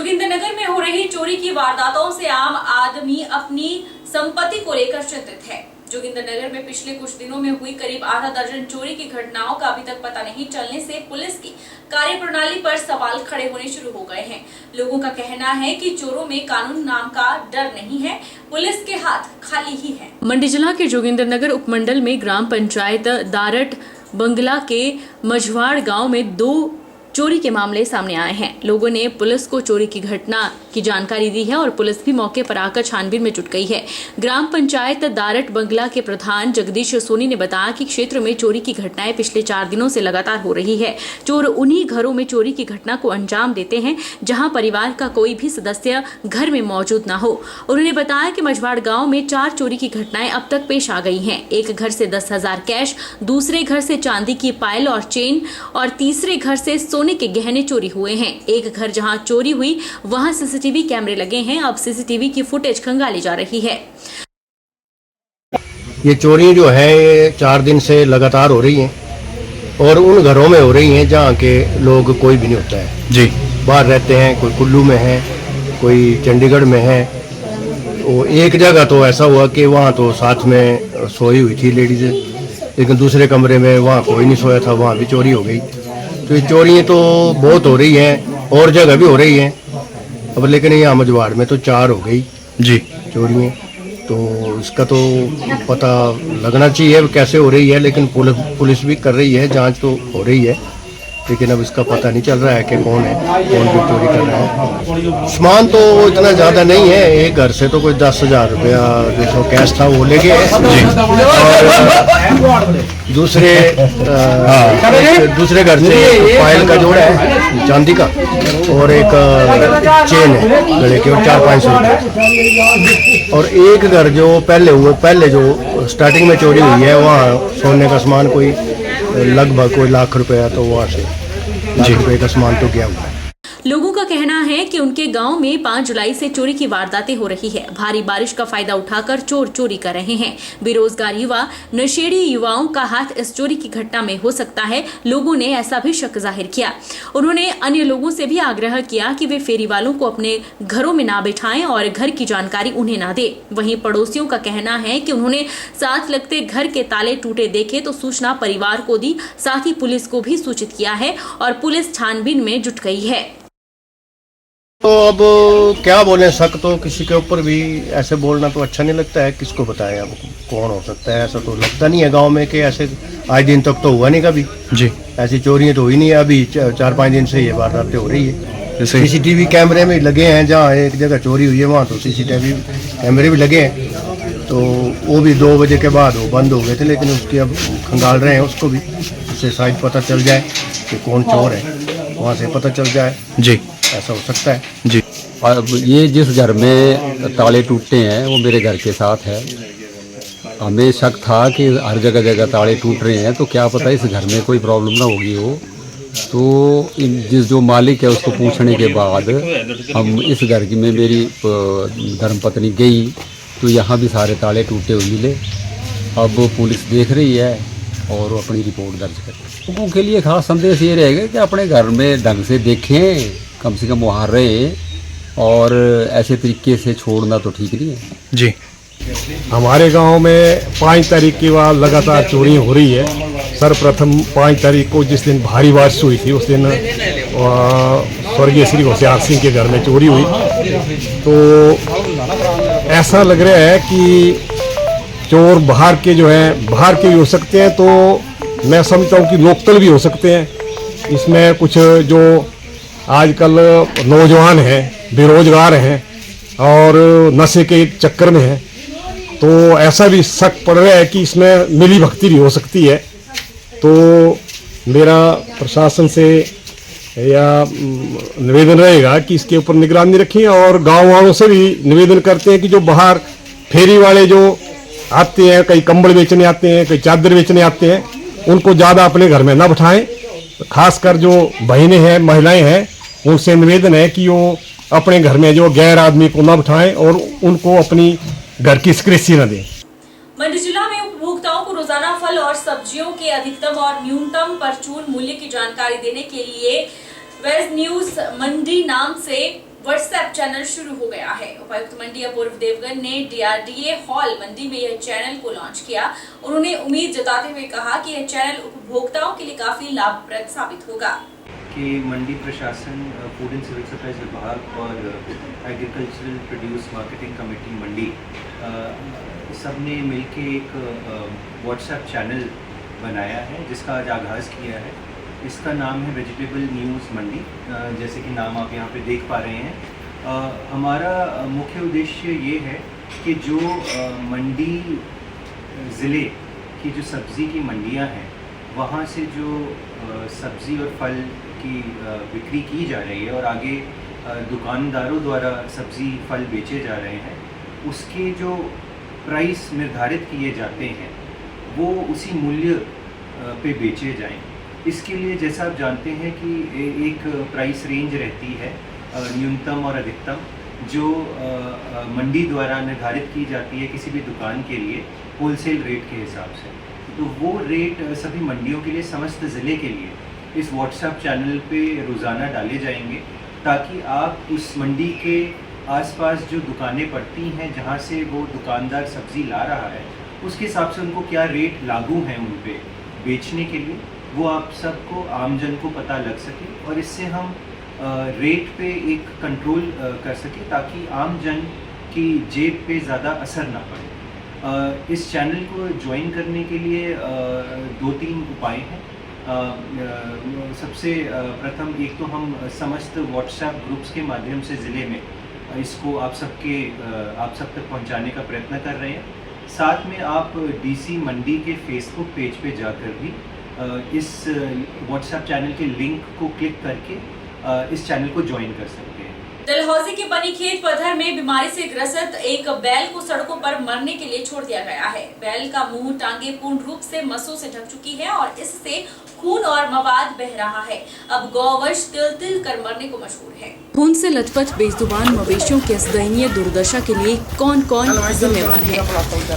जोगिंद्रनगर में हो रही चोरी की वारदातों से आम आदमी अपनी संपत्ति को लेकर चिंतित है। जोगिंद्रनगर में पिछले कुछ दिनों में हुई करीब आधा दर्जन चोरी की घटनाओं का अभी तक पता नहीं चलने से पुलिस की कार्यप्रणाली पर सवाल खड़े होने शुरू हो गए हैं। लोगों का कहना है कि चोरों में कानून नाम का डर नहीं है, पुलिस के हाथ खाली ही है। मंडी जिला के जोगिंद्रनगर उपमंडल में ग्राम पंचायत दारट बंगला के मझवाड़ गाँव में 2 चोरी के मामले सामने आए हैं। लोगों ने पुलिस को चोरी की घटना की जानकारी दी है और पुलिस भी मौके पर आकर छानबीन में जुट गई है। ग्राम पंचायत दारट बंगला के प्रधान जगदीश सोनी ने बताया कि क्षेत्र में चोरी की घटनाएं पिछले 4 दिनों से लगातार हो रही है। चोर उन्हीं घरों में चोरी की घटना को अंजाम देते हैं जहां परिवार का कोई भी सदस्य घर में मौजूद न हो। उन्होंने बताया कि मझवाड़ गाँव में 4 चोरी की घटनाएं अब तक पेश आ गई हैं। एक घर से 10,000 कैश, दूसरे घर से चांदी की पायल और चेन और तीसरे घर से सोने के गहने चोरी हुए हैं। एक घर जहां चोरी हुई वहां सीसीटीवी कैमरे लगे हैं। अब सीसीटीवी की फुटेज खंगाली जा रही है। ये चोरी जो है ये 4 दिन से लगातार हो रही है और उन घरों में हो रही है जहाँ के लोग कोई भी नहीं होता है जी। बाहर रहते हैं, कोई कुल्लू में है, कोई चंडीगढ़ में है। वो एक जगह तो ऐसा हुआ कि वहाँ तो साथ में सोई हुई थी लेडीज, लेकिन दूसरे कमरे में वहाँ कोई नहीं सोया था, वहाँ भी चोरी हो गई। तो ये चोरी तो बहुत हो रही हैं और जगह भी हो रही हैं अब, लेकिन यहाँ मझवाड़ में तो 4 हो गई जी चोरियाँ। तो इसका तो पता लगना चाहिए कैसे हो रही है, लेकिन पुलिस भी कर रही है, जांच तो हो रही है, लेकिन अब इसका पता नहीं चल रहा है कि कौन है, कौन भी चोरी कर रहा है। सामान तो इतना ज़्यादा नहीं है, एक घर से तो कोई 10,000 रुपया जो कैश था वो ले गए और दूसरे घर से पायल का जोड़ा है चांदी का और एक चेन है गले की और 400-500 रुपये। और एक घर जो पहले जो स्टार्टिंग में चोरी हुई है वहाँ सोने का सामान कोई लगभग कोई लाख रुपया, तो वहाँ से लाख रुपये का सामान तो गया हुआ है। लोगों का कहना है कि उनके गांव में 5 जुलाई से चोरी की वारदातें हो रही है। भारी बारिश का फायदा उठाकर चोर चोरी कर रहे हैं। बेरोजगार युवा, नशेड़ी युवाओं का हाथ इस चोरी की घटना में हो सकता है। लोगों ने ऐसा भी शक जाहिर किया। उन्होंने अन्य लोगों से भी आग्रह किया कि वे फेरी वालों को अपने घरों में ना बिठाएं और घर की जानकारी उन्हें ना दे। वहीं पड़ोसियों का कहना है कि उन्होंने साथ लगते घर के ताले टूटे देखे तो सूचना परिवार को दी, साथ ही पुलिस को भी सूचित किया है और पुलिस छानबीन में जुट गई है। तो अब क्या बोले, शक तो किसी के ऊपर भी ऐसे बोलना तो अच्छा नहीं लगता है। किसको बताएं अब कौन हो सकता है, ऐसा तो लगता नहीं है गांव में कि ऐसे आज दिन तक तो हुआ नहीं कभी जी। ऐसी चोरियां तो हुई नहीं है, अभी 4-5 दिन से ये वारदातें हो रही है। सीसीटीवी कैमरे में लगे हैं, जहाँ एक जगह चोरी हुई है वहाँ तो सीसीटीवी कैमरे भी लगे हैं। तो वो भी 2 बजे के बाद वो बंद हो गए थे, लेकिन उसकी अब खंगाल रहे हैं उसको भी, उससे शायद पता चल जाए कि कौन चोर है, वहाँ से पता चल जाए जी। ऐसा हो सकता है जी। अब ये जिस घर में ताले टूटे हैं वो मेरे घर के साथ है। हमें शक था कि हर जगह ताले टूट रहे हैं, तो क्या पता इस घर में कोई प्रॉब्लम ना होगी हो। तो जो मालिक है उसको पूछने के बाद हम इस घर की में मेरी धर्मपत्नी गई तो यहाँ भी सारे ताले टूटे हुए मिले। अब पुलिस देख रही है और अपनी रिपोर्ट दर्ज करें। लोगों के लिए खास संदेश ये रहेगा कि अपने घर में ढंग से देखें, कम से कम वहाँ रहे, और ऐसे तरीके से छोड़ना तो ठीक नहीं है जी। हमारे गांव में 5 तारीख की बाद लगातार चोरी हो रही है। सर्वप्रथम 5 तारीख को जिस दिन भारी बारिश हुई थी उस दिन स्वर्गीय श्री होशियार सिंह के घर में चोरी हुई। तो ऐसा लग रहा है कि चोर बाहर के जो हैं, बाहर के भी हो सकते हैं, तो मैं समझता हूँ कि लोकल भी हो सकते हैं। इसमें कुछ जो आजकल नौजवान हैं, बेरोजगार हैं और नशे के चक्कर में हैं, तो ऐसा भी शक पड़ रहा है कि इसमें मिली भगती भी हो सकती है। तो मेरा प्रशासन से या निवेदन रहेगा कि इसके ऊपर निगरानी रखें, और गांव वालों से भी निवेदन करते हैं कि जो बाहर फेरी वाले जो आते हैं, कई कंबल बेचने आते हैं, कई चादर बेचने आते हैं, उनको ज़्यादा अपने घर में ना बिठाएं। खासकर जो बहनें हैं, महिलाएं हैं, उनसे निवेदन है कि वो अपने घर में जो गैर आदमी को ना बिठाएं और उनको अपनी घर की सिक्रेसी न दें। मंडी जिला में उपभोक्ताओं को रोजाना फल और सब्जियों के अधिकतम और न्यूनतम परचून मूल्य की जानकारी देने के लिए वेज न्यूज मंडी नाम से व्हाट्सएप चैनल शुरू हो गया है। उपायुक्त मंडी अपूर्व देवगन ने DRDA हॉल मंडी में यह चैनल को लॉन्च किया। उन्होंने उम्मीद जताते हुए कहा कि यह चैनल उपभोक्ताओं के लिए काफी लाभप्रद साबित होगा। कि मंडी प्रशासन, फूड एंड सिविल सप्लाईज विभाग और एग्रीकल्चरल प्रोड्यूस मार्केटिंग कमेटी मंडी सब ने मिलकर एक व्हाट्सएप चैनल बनाया है जिसका आज आगाज़ किया है। इसका नाम है वेजिटेबल न्यूज़ मंडी, जैसे कि नाम आप यहाँ पे देख पा रहे हैं। हमारा मुख्य उद्देश्य ये है कि जो मंडी ज़िले की जो सब्ज़ी की मंडियाँ हैं वहाँ से जो सब्ज़ी और फल की बिक्री की जा रही है और आगे दुकानदारों द्वारा सब्ज़ी फल बेचे जा रहे हैं, उसके जो प्राइस निर्धारित किए जाते हैं वो उसी मूल्य पे बेचे जाएं। इसके लिए जैसा आप जानते हैं कि एक प्राइस रेंज रहती है न्यूनतम और अधिकतम, जो मंडी द्वारा निर्धारित की जाती है किसी भी दुकान के लिए होलसेल रेट के हिसाब से। तो वो रेट सभी मंडियों के लिए, समस्त ज़िले के लिए इस व्हाट्सएप चैनल पे रोज़ाना डाले जाएंगे, ताकि आप उस मंडी के आसपास जो दुकानें पड़ती हैं जहाँ से वो दुकानदार सब्ज़ी ला रहा है, उसके हिसाब से उनको क्या रेट लागू हैं उन पे बेचने के लिए, वो आप सबको, आमजन को पता लग सके और इससे हम रेट पे एक कंट्रोल कर सके ताकि आमजन की जेब पे ज़्यादा असर ना पड़े। इस चैनल को ज्वाइन करने के लिए 2-3 उपाय हैं। सबसे प्रथम एक तो हम समस्त व्हाट्सएप ग्रुप्स के माध्यम से ज़िले में इसको आप सब तक पहुंचाने का प्रयत्न कर रहे हैं। साथ में आप DC मंडी के फेसबुक पेज पे जाकर भी इस व्हाट्सएप चैनल के लिंक को क्लिक करके इस चैनल को ज्वाइन कर सकते हैं। डलहौजी के बनीखेत पधर में बीमारी से ग्रसित एक बैल को सड़कों पर मरने के लिए छोड़ दिया गया है। बैल का मुंह, टांगे पूर्ण रूप से मस्सों से ढक चुकी है और इससे खून और मवाद बह रहा है। अब गौवंश तिल-तिल कर मरने को मशहूर है। खून से लथपथ बेजुबान मवेशियों की इस दयनीय दुर्दशा के लिए कौन-कौन जिम्मेवार है?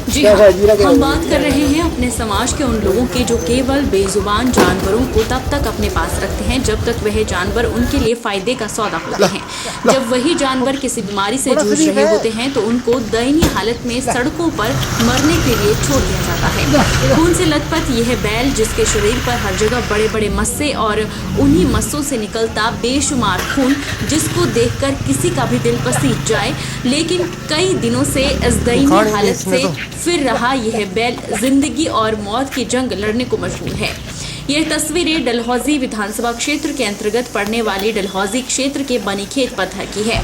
जी हाँ, हम बात कर रहे हैं अपने समाज के उन लोगों की जो केवल बेजुबान जानवरों को तब तक अपने पास रखते हैं जब तक वह जानवर उनके लिए फायदे का सौदा होते हैं। जब वही जानवर किसी बीमारी से जूझ रहे होते हैं तो उनको दयनीय हालत में सड़कों पर मरने के लिए छोड़ दिया जाता है। खून से लथपथ यह बैल, जिसके शरीर पर हर जगह बड़े बड़े मस्से और उन्हीं मस्सों से निकलता बेशुमार खून, जिसको देखकर किसी का भी दिल पसीज जाए, लेकिन कई दिनों से इस दयनीय हालत से फिर रहा यह बैल जिंदगी और मौत की जंग लड़ने को मजबूर है। यह तस्वीरें डलहौजी विधानसभा क्षेत्र के अंतर्गत पड़ने वाली डलहौजी क्षेत्र के बनीखेत पधर की है।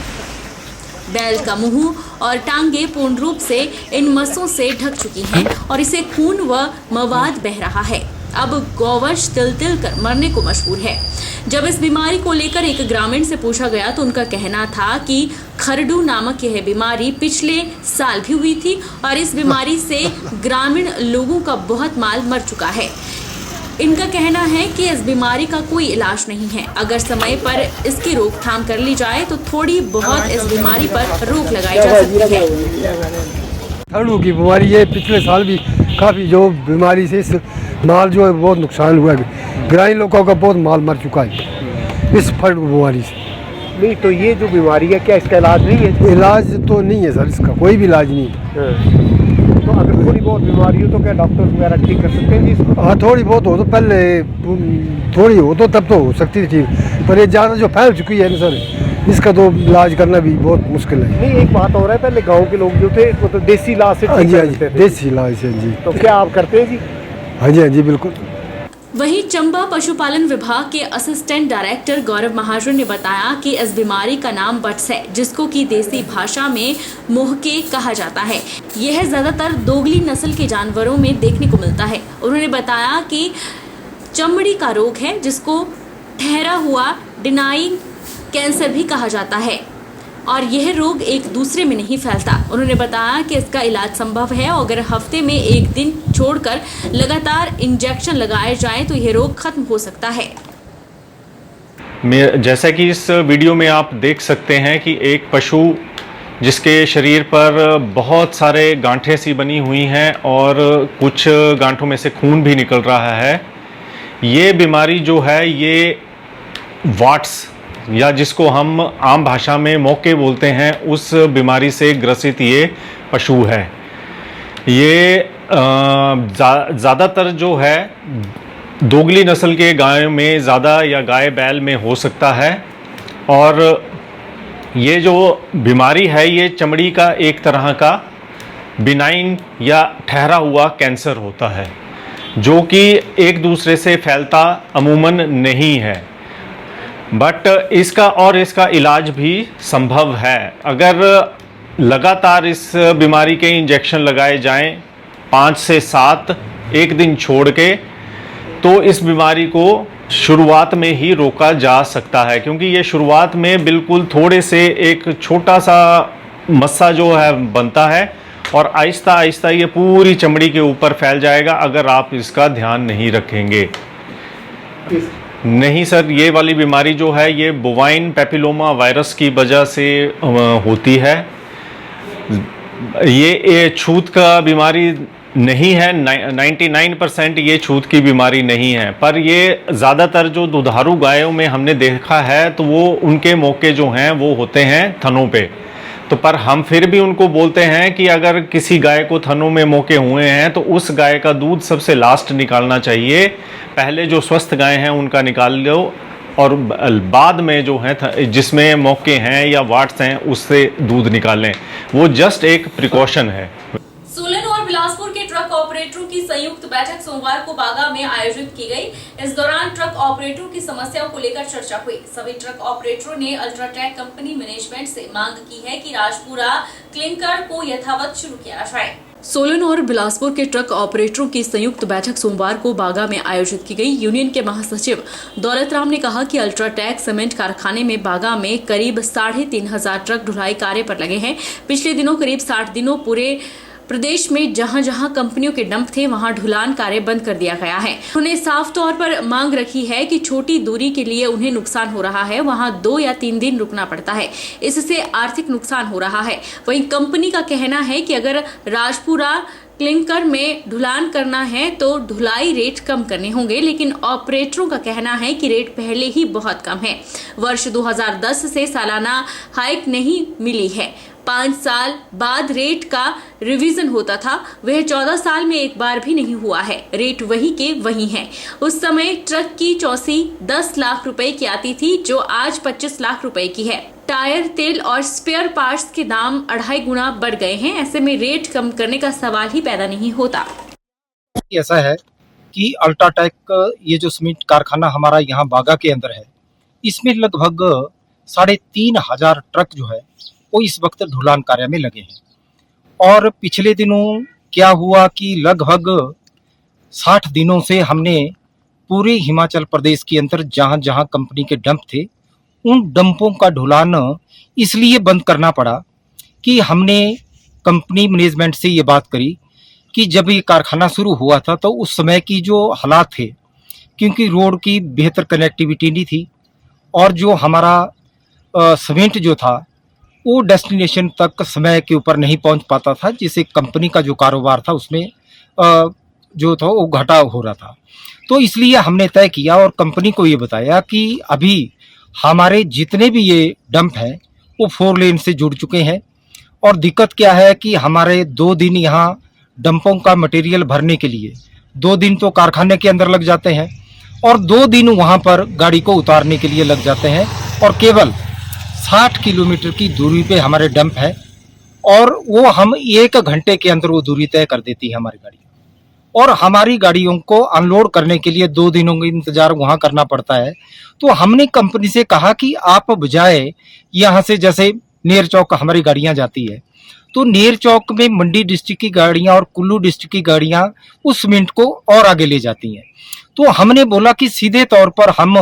बैल का मुंह और टांगे पूर्ण रूप से इन मस्सों से ढक चुकी हैं और इसे खून व मवाद बह रहा है। अब गौवंश तिल-तिल कर मरने को मशहूर है। जब इस बीमारी को लेकर एक ग्रामीण से पूछा गया तो उनका कहना था कि खरडू नामक यह बीमारी पिछले साल भी हुई थी और इस बीमारी से ग्रामीण लोगों का बहुत माल मर चुका है। इनका कहना है कि इस बीमारी का कोई इलाज नहीं है। अगर समय पर इसकी रोकथाम कर ली जाए तो थोड़ी बहुत इस बीमारी पर रोक लगाई जा सकती है। खरडू की बीमारी है, पिछले साल भी काफ़ी जो बीमारी से इस माल जो है बहुत नुकसान हुआ है। ग्रामीण लोगों का बहुत माल मर चुका है इस खरडू बीमारी से। नहीं तो ये जो बीमारी है क्या इसका इलाज नहीं है? इलाज तो नहीं है सर, इसका कोई भी इलाज नहीं है। तो अगर थोड़ी बहुत बीमारी हो तो क्या डॉक्टर वगैरह ठीक कर सकते हैं जी इसको? हाँ, थोड़ी बहुत हो तो पहले थोड़ी हो तो तब तो हो सकती थी ठीक, पर ये ज़्यादा जो फैल चुकी है ना सर, इसका तो इलाज करना भी बहुत मुश्किल है। नहीं, एक बात हो रहा है, पहले गांव के लोग जो थे वो तो देसी इलाज से ठीक करते थे। देसी इलाज से जी। तो क्या आप करते हैं जी? हाँ जी, हाँ जी, बिल्कुल। वहीं चंबा पशुपालन विभाग के असिस्टेंट डायरेक्टर गौरव महाजन ने बताया कि इस बीमारी का नाम बट्स है, जिसको कि देसी भाषा में मोहके कहा जाता है। यह ज्यादातर दोगली नस्ल के जानवरों में देखने को मिलता है। उन्होंने बताया कि चमड़ी का रोग है, जिसको ठहरा हुआ डिनाइंग कैंसर भी कहा जाता है और यह रोग एक दूसरे में नहीं फैलता। उन्होंने बताया कि इसका इलाज संभव है। अगर हफ्ते में एक दिन छोड़कर लगातार इंजेक्शन लगाए जाएं तो यह रोग खत्म हो सकता है। जैसा कि इस वीडियो में आप देख सकते हैं कि एक पशु जिसके शरीर पर बहुत सारे गांठें सी बनी हुई हैं और कुछ गांठों में से खून भी निकल रहा है। ये बीमारी जो है ये वाट्स या जिसको हम आम भाषा में मौके बोलते हैं, उस बीमारी से ग्रसित ये पशु है। ये ज़्यादातर जो है दोगली नस्ल के गायों में ज़्यादा या गाय बैल में हो सकता है। और ये जो बीमारी है ये चमड़ी का एक तरह का बिनाइन या ठहरा हुआ कैंसर होता है, जो कि एक दूसरे से फैलता अमूमन नहीं है, बट इसका इलाज भी संभव है। अगर लगातार इस बीमारी के इंजेक्शन लगाए जाएं 5 से 7 एक दिन छोड़ के, तो इस बीमारी को शुरुआत में ही रोका जा सकता है, क्योंकि ये शुरुआत में बिल्कुल थोड़े से एक छोटा सा मस्सा जो है बनता है और आहिस्ता आहिस्ता ये पूरी चमड़ी के ऊपर फैल जाएगा अगर आप इसका ध्यान नहीं रखेंगे। नहीं सर, ये वाली बीमारी जो है ये बोवाइन पैपिलोमा वायरस की वजह से होती है। ये छूत का बीमारी नहीं है, 99% ये छूत की बीमारी नहीं है, पर ये ज़्यादातर जो दुधारू गायों में हमने देखा है तो वो उनके मौके जो हैं वो होते हैं थनों पे। तो पर हम फिर भी उनको बोलते हैं कि अगर किसी गाय को थनों में मौके हुए हैं तो उस गाय का दूध सबसे लास्ट निकालना चाहिए। पहले जो स्वस्थ गाय हैं उनका निकाल लो और बाद में जो है जिसमें मौके हैं या वाट्स हैं उससे दूध निकालें। वो जस्ट एक प्रिकॉशन है। सोलन और बिलासपुर के ट्रक ऑपरेटरों की संयुक्त बैठक सोमवार को बागा में आयोजित की गई। इस दौरान ट्रक ऑपरेटरों की समस्याओं को लेकर चर्चा हुई। सभी ट्रक ऑपरेटरों ने अल्ट्राटेक कंपनी मैनेजमेंट से मांग की है कि राजपुरा क्लिंकर को यथावत शुरू किया जाए। सोलन और बिलासपुर के ट्रक ऑपरेटरों की संयुक्त बैठक सोमवार को बागा में आयोजित की गई। यूनियन के महासचिव दौलत राम ने कहा कि अल्ट्राटेक सीमेंट कारखाने में बागा में करीब 3,500 ट्रक ढुलाई कार्य पर लगे हैं। पिछले दिनों करीब 60 दिनों पूरे प्रदेश में जहां जहां कंपनियों के डंप थे वहां ढुलान कार्य बंद कर दिया गया है। उन्होंने साफ तौर पर मांग रखी है कि छोटी दूरी के लिए उन्हें नुकसान हो रहा है, वहां 2 या 3 दिन रुकना पड़ता है, इससे आर्थिक नुकसान हो रहा है। वहीं कंपनी का कहना है कि अगर राजपुरा क्लिंकर में ढुलान करना है तो ढुलाई रेट कम करने होंगे, लेकिन ऑपरेटरों का कहना है कि रेट पहले ही बहुत कम है। वर्ष 2010 से सालाना हाइक नहीं मिली है। 5 साल बाद रेट का रिवीजन होता था, वह 14 साल में एक बार भी नहीं हुआ है। रेट वही के वही है। उस समय ट्रक की चौसी 10 लाख रुपए की आती थी, जो आज 25 लाख रुपए की है। टायर, तेल और स्पेयर पार्ट्स के दाम 2.5 गुना बढ़ गए हैं। ऐसे में रेट कम करने का सवाल ही पैदा नहीं होता। ऐसा है कि अल्ट्राटेक ये जो सीमेंट कारखाना हमारा यहाँ बागा के अंदर है, इसमें लगभग 3,500 ट्रक जो है वो इस वक्त ढुलान कार्य में लगे हैं। और पिछले दिनों क्या हुआ कि लगभग 60 दिनों से हमने पूरे हिमाचल प्रदेश के अंदर जहाँ जहाँ कंपनी के डंप थे उन डंपों का ढुलान इसलिए बंद करना पड़ा कि हमने कंपनी मैनेजमेंट से ये बात करी कि जब ये कारखाना शुरू हुआ था तो उस समय की जो हालात थे, क्योंकि रोड की बेहतर कनेक्टिविटी नहीं थी और जो हमारा सीमेंट जो था वो डेस्टिनेशन तक समय के ऊपर नहीं पहुंच पाता था, जिससे कंपनी का जो कारोबार था उसमें जो था वो घाटा हो रहा था। तो इसलिए हमने तय किया और कंपनी को ये बताया कि अभी हमारे जितने भी ये डंप हैं वो 4 लेन से जुड़ चुके हैं और दिक्कत क्या है कि हमारे 2 दिन यहाँ डंपों का मटेरियल भरने के लिए 2 दिन तो कारखाने के अंदर लग जाते हैं और 2 दिन वहाँ पर गाड़ी को उतारने के लिए लग जाते हैं और केवल 60 किलोमीटर की दूरी पे हमारे डंप है और वो हम 1 घंटे के अंदर वो दूरी तय कर देती है हमारी गाड़ी। और हमारी गाड़ियों को अनलोड करने के लिए 2 दिनों का इंतजार वहाँ करना पड़ता है। तो हमने कंपनी से कहा कि आप बजाय यहाँ से जैसे नेर चौक हमारी गाड़ियाँ जाती है तो नेर चौक में मंडी डिस्ट्रिक्ट की गाड़ियाँ और कुल्लू डिस्ट्रिक्ट की गाड़ियाँ उस सीमेंट को और आगे ले जाती हैं। तो हमने बोला कि सीधे तौर पर हम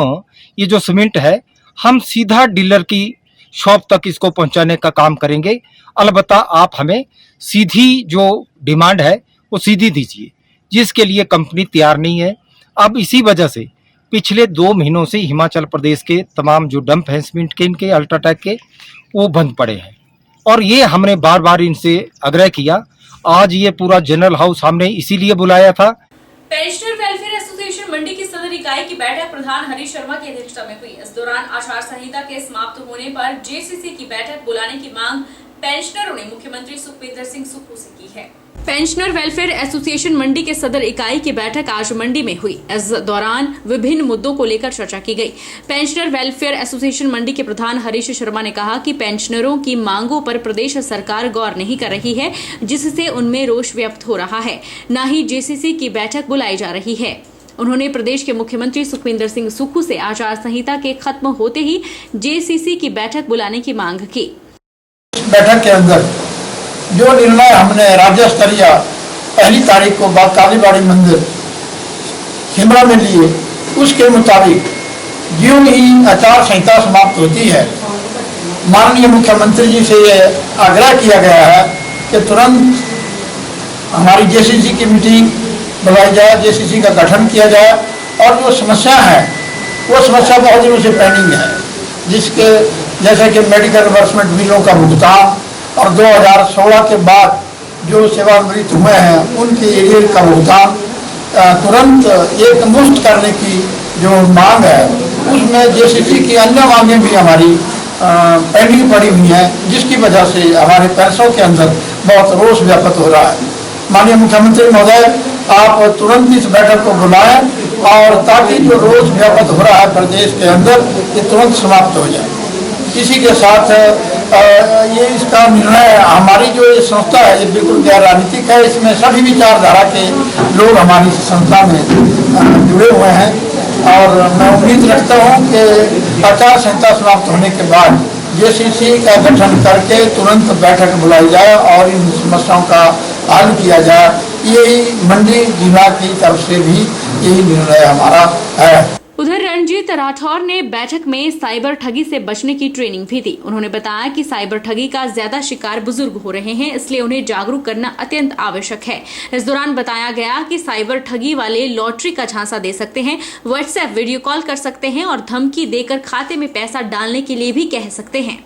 ये जो सीमेंट है हम सीधा डीलर की शॉप तक इसको पहुंचाने का काम करेंगे। अलबत्ता आप हमें सीधी जो डिमांड है वो सीधी दीजिए, जिसके लिए कंपनी तैयार नहीं है। अब इसी वजह से पिछले 2 महीनों से हिमाचल प्रदेश के तमाम जो डंप हैं सीमेंट के इनके अल्ट्राटेक के वो बंद पड़े हैं और ये हमने बार बार इनसे आग्रह किया। आज ये पूरा जनरल हाउस हमने इसीलिए बुलाया था। पेंशनर वेलफेयर एसोसिएशन मंडी की सदर इकाई की बैठक प्रधान हरीश शर्मा की अध्यक्षता में हुई। इस दौरान आचार संहिता के समाप्त होने पर जेसीसी की बैठक बुलाने की मांग पेंशनरों ने मुख्यमंत्री सुखविंदर सिंह सुक्खू से की है। पेंशनर वेलफेयर एसोसिएशन मंडी के सदर इकाई की बैठक आज मंडी में हुई। इस दौरान विभिन्न मुद्दों को लेकर चर्चा की गई। पेंशनर वेलफेयर एसोसिएशन मंडी के प्रधान हरीश शर्मा ने कहा कि पेंशनरों की मांगों पर प्रदेश सरकार गौर नहीं कर रही है, जिससे उनमें रोष व्यक्त हो रहा है। न ही जेसीसी की बैठक बुलाई जा रही है। उन्होंने प्रदेश के मुख्यमंत्री सुखविंदर सिंह सुक्खू से आचार संहिता के खत्म होते ही जेसीसी की बैठक बुलाने की मांग की। बैठक के अंदर जो निर्णय हमने राज्य स्तरीय 1 तारीख को कालीबाड़ी मंदिर शिमला में लिए, उसके मुताबिक ज्यों ही आचार संहिता समाप्त होती है, माननीय मुख्यमंत्री जी से ये आग्रह किया गया है कि तुरंत हमारी जेसीसी की मीटिंग बुलाई जाए, जेसीसी का गठन किया जाए और जो समस्या है वो समस्या बहुत दिनों से पेंडिंग है, जिसके जैसे कि मेडिकल रिवर्समेंट बिलों का भुगतान और 2016 के बाद जो सेवानिवृत्त हुए हैं उनके एरियर का भुगतान तुरंत एक मुश्त करने की जो मांग है, उसमें जेसीसी की अन्य मांगें भी हमारी पेंडिंग पड़ी हुई हैं, जिसकी वजह से हमारे पैसों के अंदर बहुत रोष व्याप्त हो रहा है। माननीय मुख्यमंत्री महोदय, आप तुरंत इस बैठक को बुलाएं और ताकि जो रोष व्याप्त हो रहा है प्रदेश के अंदर, ये तुरंत समाप्त हो जाए। इसी के साथ ये इसका निर्णय, हमारी जो ये संस्था है ये बिल्कुल गैर राजनीतिक है, इसमें सभी विचारधारा के लोग हमारी संस्था में जुड़े हुए हैं और मैं उम्मीद रखता हूँ कि आचार संहिता समाप्त होने के बाद जेसीसी का गठन करके तुरंत बैठक बुलाई जाए और इन समस्याओं का हल किया जाए। यही मंडी जिला की तरफ से भी यही निर्णय हमारा है। उधर रणजीत राठौर ने बैठक में साइबर ठगी से बचने की ट्रेनिंग भी दी। उन्होंने बताया कि साइबर ठगी का ज्यादा शिकार बुजुर्ग हो रहे हैं, इसलिए उन्हें जागरूक करना अत्यंत आवश्यक है। इस दौरान बताया गया कि साइबर ठगी वाले लॉटरी का झांसा दे सकते हैं, व्हाट्सएप वीडियो कॉल कर सकते हैं और धमकी देकर खाते में पैसा डालने के लिए भी कह सकते हैं।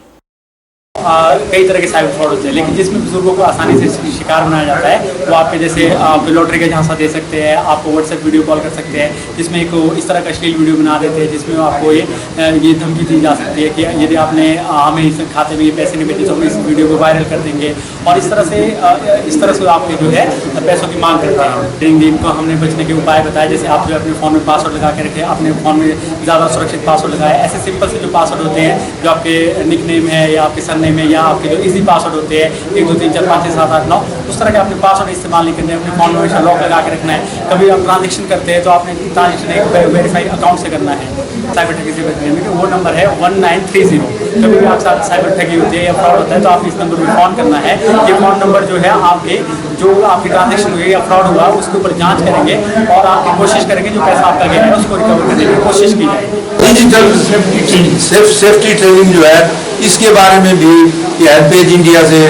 कई तरह के साइबर फ्रॉड होते हैं, लेकिन जिसमें बुजुर्गों को आसानी से शिकार बनाया जाता है वो आपके जैसे लॉटरी का झांसा दे सकते हैं, आपको व्हाट्सएप वीडियो कॉल कर सकते हैं, जिसमें एक इस तरह का अश्लील वीडियो बना देते हैं जिसमें आपको ये धमकी दी जा सकती है कि यदि आपने हमें इस खाते में ये पैसे नहीं भेजे तो हम इस वीडियो को वायरल कर देंगे और इस तरह से आपके जो है पैसों की मांग करते हैं। इनको हमने बचने के उपाय बताए, जैसे आप जो अपने फ़ोन में पासवर्ड लगा के रखें, अपने फ़ोन में ज़्यादा सुरक्षित पासवर्ड लगाए। ऐसे सिंपल से जो पासवर्ड होते हैं जो आपके निकनेम है या आपके सरनेम में या आपके जो इजी पासवर्ड होते हैं 1 2 3 4 5 6 7 8 9, उस तरह के अपने पासवर्ड इस्तेमाल नहीं करने, अपने फोन में हमेशा लॉक लगा के रखना है। कभी आप ट्रांजेक्शन करते हैं तो आपने ट्रांजेक्शन एक वेरीफाइड अकाउंट से करना है। साइबर ठगी से बचने में वो नंबर है 1930। कभी भी आपके साथ साइबर ठगी होती है या फ्रॉड होता है तो आप इस नंबर पर फ़ोन करना है। ये फ़ोन नंबर जो है आपके जो आपकी ट्रांजेक्शन हुई या फ्रॉड हुआ उसके ऊपर जाँच करेंगे और आपकी कोशिश करेंगे जो पैसा आपका गया है उसको रिकवर करने की कोशिश की जाए। डिजिटल सेफ्टी ट्रेनिंग जो है इसके बारे में भी हेल्पेज इंडिया से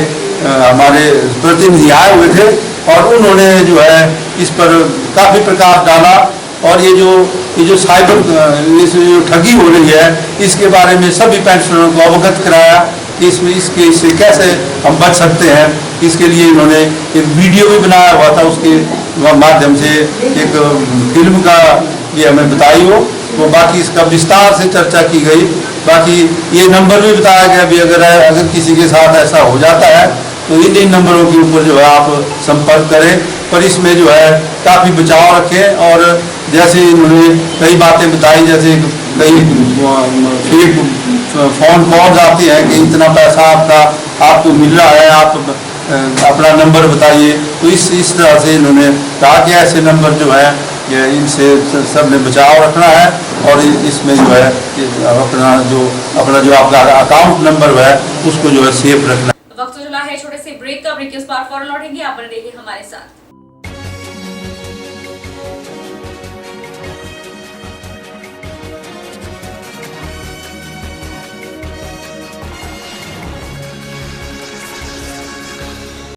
हमारे प्रतिनिधि आए हुए थे और उन्होंने जो है इस पर काफ़ी प्रकाश डाला और ये जो साइबर जो ठगी हो रही है इसके बारे में सभी पेंशनरों को अवगत कराया कि इससे कैसे हम बच सकते हैं। इसके लिए इन्होंने एक वीडियो भी बनाया हुआ था, उसके माध्यम से एक फिल्म का ये हमें बताई हो, तो बाकी इसका विस्तार से चर्चा की गई। बाकी ये नंबर भी बताया गया भी अगर किसी के साथ ऐसा हो जाता है तो इन नंबरों के ऊपर जो है आप संपर्क करें, पर इसमें जो है काफ़ी बचाव रखें। और जैसे इन्होंने कई बातें बताई, जैसे कई फेक फ़ोन कॉल्स आती हैं कि इतना पैसा आपको मिल रहा है, आप अपना नंबर बताइए, तो इस तरह से इन्होंने कहा कि ऐसे नंबर जो है इनसे सब में बचाव रखना है और इसमें जो है अपना जो आपका अकाउंट नंबर है उसको जो है सेफ रखना है। वक्त चला है छोटे से ब्रेक का। ब्रेक के उस पार फौरन लौटेंगे, आप बने रहिए हमारे साथ।